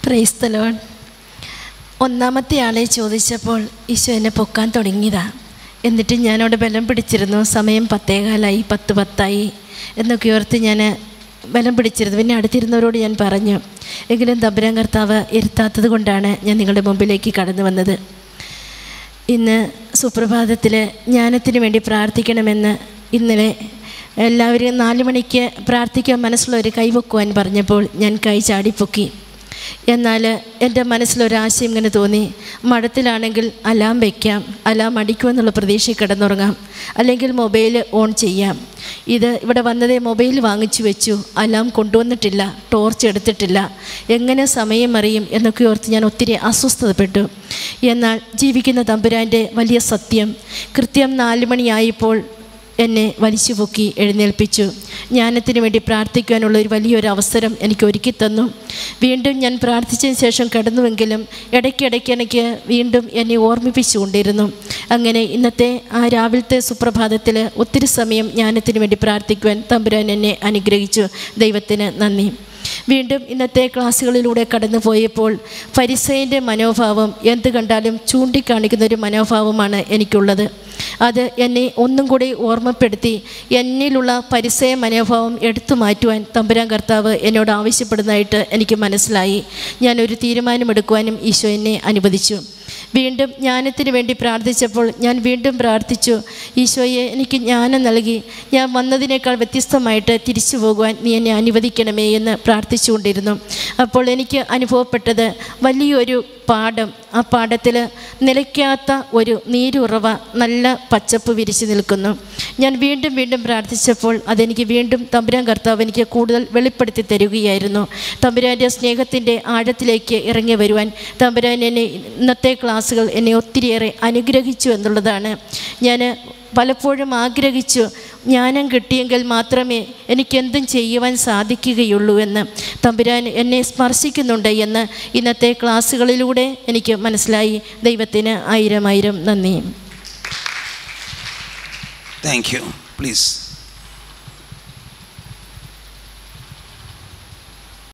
Praise the Lord. ഒന്നാമത്തെ ആളെ ചോദിച്ചപ്പോൾ ഈശോ എന്നെ പൊക്കാൻ തുടങ്ങിയതാണ്. എന്നിട്ട് ഞാനവിടെ ബലം പിടിച്ചിരുന്നു. സമയം 10:15 10:10 എന്നൊക്കെ ഓർത്ത് ഞാൻ ബലം പിടിച്ചിരുന്നു. പിന്നെ അടുത്തിരുന്നവരോട് ഞാൻ പറഞ്ഞു, എങ്കിലും തമ്പുരാൻ കർത്താവ് ഇരുത്താത്തത് കൊണ്ടാണ് ഞാൻ നിങ്ങളുടെ മുമ്പിലേക്ക് കടന്നു വന്നത്. ഇന്ന് സുപ്രഭാതത്തിൽ ജ്ഞാനത്തിന് വേണ്ടി പ്രാർത്ഥിക്കണമെന്ന് ഇന്നലെ എല്ലാവരും 4 മണിക്ക് പ്രാർത്ഥിക്കാൻ മനസ്സിലൊരു കൈവെക്കുവാൻ പറഞ്ഞപ്പോൾ ഞാൻ കൈ ചാടിപ്പൊക്കി. എന്നാൽ എൻ്റെ മനസ്സിലൊരാശയം ഇങ്ങനെ തോന്നി, മഠത്തിലാണെങ്കിൽ അലാം വയ്ക്കാം, അലാം അടിക്കുമെന്നുള്ള പ്രതീക്ഷയിൽ കിടന്നുറങ്ങാം, അല്ലെങ്കിൽ മൊബൈൽ ഓൺ ചെയ്യാം. ഇത് ഇവിടെ വന്നതേ മൊബൈൽ വാങ്ങിച്ചു വെച്ചു, അലാം കൊണ്ടുവന്നിട്ടില്ല, ടോർച്ച് എടുത്തിട്ടില്ല, എങ്ങനെ സമയം അറിയും എന്നൊക്കെ ഓർത്ത് ഞാൻ ഒത്തിരി അസ്വസ്ഥതപ്പെട്ടു. എന്നാൽ ജീവിക്കുന്ന തമ്പുരാൻ്റെ വലിയ സത്യം കൃത്യം 4 മണിയായപ്പോൾ എന്നെ വലിച്ചു പൊക്കി എഴുന്നേൽപ്പിച്ചു. ജ്ഞാനത്തിന് വേണ്ടി പ്രാർത്ഥിക്കാനുള്ള ഒരു വലിയൊരു അവസരം എനിക്ക് ഒരുക്കി തന്നു. വീണ്ടും ഞാൻ പ്രാർത്ഥിച്ചതിന് ശേഷം കിടന്നുവെങ്കിലും ഇടയ്ക്കിടയ്ക്ക് എനിക്ക് വീണ്ടും എന്നെ ഓർമ്മിപ്പിച്ചുകൊണ്ടിരുന്നു. അങ്ങനെ ഇന്നത്തെ ആ രാവിലത്തെ സുപ്രഭാതത്തിൽ ഒത്തിരി സമയം ജ്ഞാനത്തിന് വേണ്ടി പ്രാർത്ഥിക്കുവാൻ തമ്പുരാൻ എന്നെ അനുഗ്രഹിച്ചു. ദൈവത്തിന് നന്ദി. വീണ്ടും ഇന്നത്തെ ക്ലാസ്സുകളിലൂടെ കടന്നു പോയപ്പോൾ ഫരിസേയൻ്റെ മനോഭാവം എന്ത് കണ്ടാലും ചൂണ്ടിക്കാണിക്കുന്നൊരു മനോഭാവമാണ് എനിക്കുള്ളത്. അത് എന്നെ ഒന്നും കൂടി ഓർമ്മപ്പെടുത്തി എന്നിലുള്ള ഫരിസേയ മനോഭാവം എടുത്തു മാറ്റുവാൻ തമ്പുരാൻ കർത്താവ് എന്നോട് ആവശ്യപ്പെടുന്നതായിട്ട് എനിക്ക് മനസ്സിലായി. ഞാനൊരു തീരുമാനമെടുക്കുവാനും ഈശോ എന്നെ അനുവദിച്ചു. വീണ്ടും ജ്ഞാനത്തിന് വേണ്ടി പ്രാർത്ഥിച്ചപ്പോൾ ഞാൻ വീണ്ടും പ്രാർത്ഥിച്ചു, ഈശോയെ എനിക്ക് ജ്ഞാനം നൽകി ഞാൻ വന്നതിനേക്കാൾ വ്യത്യസ്തമായിട്ട് തിരിച്ചു പോകുവാൻ നീ എന്നെ അനുവദിക്കണമേ എന്ന് പ്രാർത്ഥിച്ചുകൊണ്ടിരുന്നു. അപ്പോൾ എനിക്ക് അനുഭവപ്പെട്ടത് വലിയൊരു പാടം. ആ പാടത്തിൽ നിലയ്ക്കാത്ത ഒരു നീരുറവ നല്ല പച്ചപ്പ് വിരിച്ചു നിൽക്കുന്നു. ഞാൻ വീണ്ടും വീണ്ടും പ്രാർത്ഥിച്ചപ്പോൾ അതെനിക്ക് വീണ്ടും തമ്പുരാൻ കർത്താവ് എനിക്ക് കൂടുതൽ വെളിപ്പെടുത്തി തരികയായിരുന്നു. തമ്പുരാൻ്റെ സ്നേഹത്തിൻ്റെ ആഴത്തിലേക്ക് ഇറങ്ങി വരുവാൻ തമ്പുരാൻ എന്നെ ഇന്നത്തെ ക്ലാസ്സുകൾ എന്നെ ഒത്തിരിയേറെ അനുഗ്രഹിച്ചു എന്നുള്ളതാണ്. ഞാൻ പലപ്പോഴും ആഗ്രഹിച്ചു, ജ്ഞാനം കിട്ടിയെങ്കിൽ മാത്രമേ എനിക്കെന്തും ചെയ്യുവാൻ സാധിക്കുകയുള്ളൂ എന്ന്. തമ്പുരാൻ എന്നെ സ്പർശിക്കുന്നുണ്ട് എന്ന് ഇന്നത്തെ ക്ലാസ്സുകളിലൂടെ എനിക്ക് മനസ്സിലായി. ദൈവത്തിന് 1000 നന്ദി. Thank you. പ്ലീസ്.